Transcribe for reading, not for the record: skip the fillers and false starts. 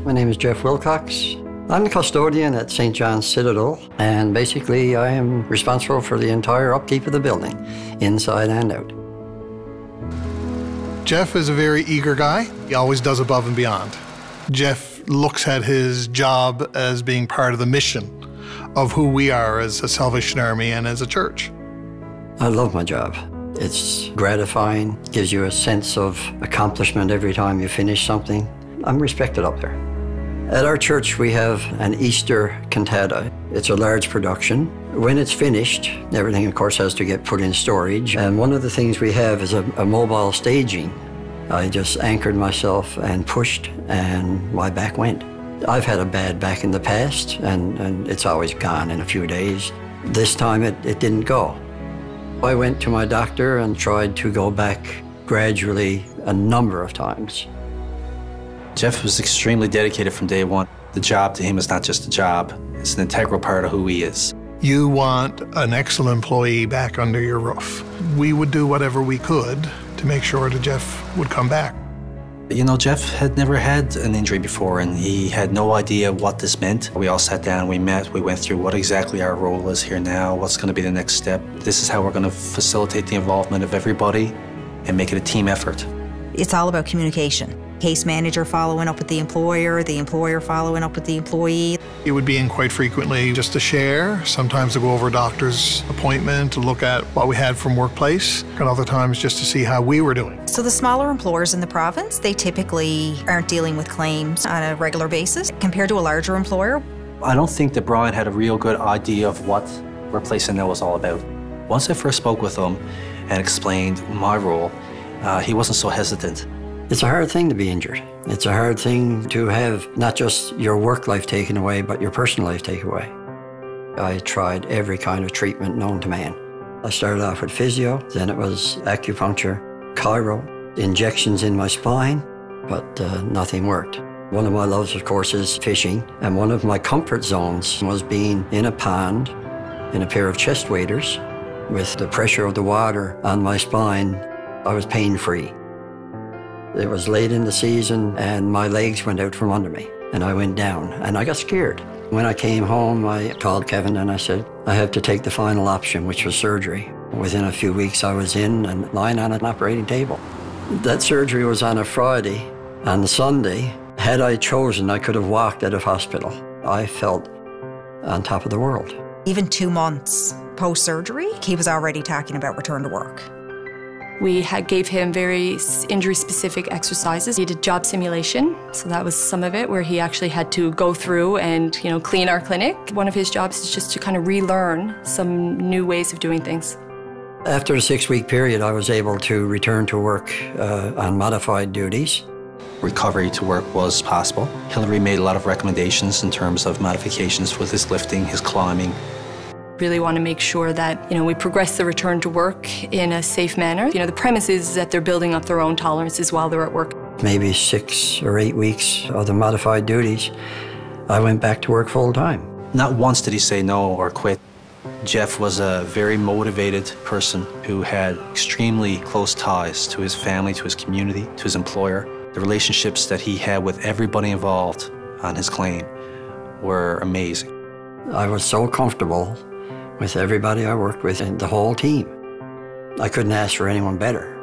My name is Jeff Wilcox. I'm the custodian at St. John's Citadel, and basically I am responsible for the entire upkeep of the building, inside and out. Jeff is a very eager guy. He always does above and beyond. Jeff looks at his job as being part of the mission of who we are as a Salvation Army and as a church. I love my job. It's gratifying, gives you a sense of accomplishment every time you finish something. I'm respected up there. At our church, we have an Easter cantata. It's a large production. When it's finished, everything, of course, has to get put in storage. And one of the things we have is a mobile staging. I just anchored myself and pushed, and my back went. I've had a bad back in the past, and it's always gone in a few days. This time, it didn't go. I went to my doctor and tried to go back gradually a number of times. Jeff was extremely dedicated from day one. The job to him is not just a job, it's an integral part of who he is. You want an excellent employee back under your roof. We would do whatever we could to make sure that Jeff would come back. You know, Jeff had never had an injury before, and he had no idea what this meant. We all sat down, we met, we went through what exactly our role is here now, what's going to be the next step. This is how we're going to facilitate the involvement of everybody and make it a team effort. It's all about communication. Case manager following up with the employer following up with the employee. He would be in quite frequently just to share, sometimes to go over a doctor's appointment, to look at what we had from workplace, and other times just to see how we were doing. So the smaller employers in the province, they typically aren't dealing with claims on a regular basis compared to a larger employer. I don't think that Brian had a real good idea of what Workplace NL was all about. Once I first spoke with him and explained my role, he wasn't so hesitant. It's a hard thing to be injured. It's a hard thing to have not just your work life taken away, but your personal life taken away. I tried every kind of treatment known to man. I started off with physio, then it was acupuncture, chiro, injections in my spine, but nothing worked. One of my loves, of course, is fishing, and one of my comfort zones was being in a pond in a pair of chest waders. With the pressure of the water on my spine, I was pain-free. It was late in the season, and my legs went out from under me, and I went down, and I got scared. When I came home, I called Kevin, and I said, I have to take the final option, which was surgery. Within a few weeks, I was in and lying on an operating table. That surgery was on a Friday. On the Sunday, had I chosen, I could have walked out of hospital. I felt on top of the world. Even 2 months post-surgery, he was already talking about return to work. We gave him very injury-specific exercises. He did job simulation, so that was some of it, where he actually had to go through and clean our clinic. One of his jobs is just to kind of relearn some new ways of doing things. After a 6-week period, I was able to return to work on modified duties. Recovery to work was possible. Hillary made a lot of recommendations in terms of modifications with his lifting, his climbing. Really want to make sure that we progress the return to work in a safe manner. The premise is that they're building up their own tolerances while they're at work. Maybe 6 or 8 weeks of the modified duties, I went back to work full time. Not once did he say no or quit. Jeff was a very motivated person who had extremely close ties to his family, to his community, to his employer. The relationships that he had with everybody involved on his claim were amazing. I was so comfortable with everybody I worked with and the whole team. I couldn't ask for anyone better.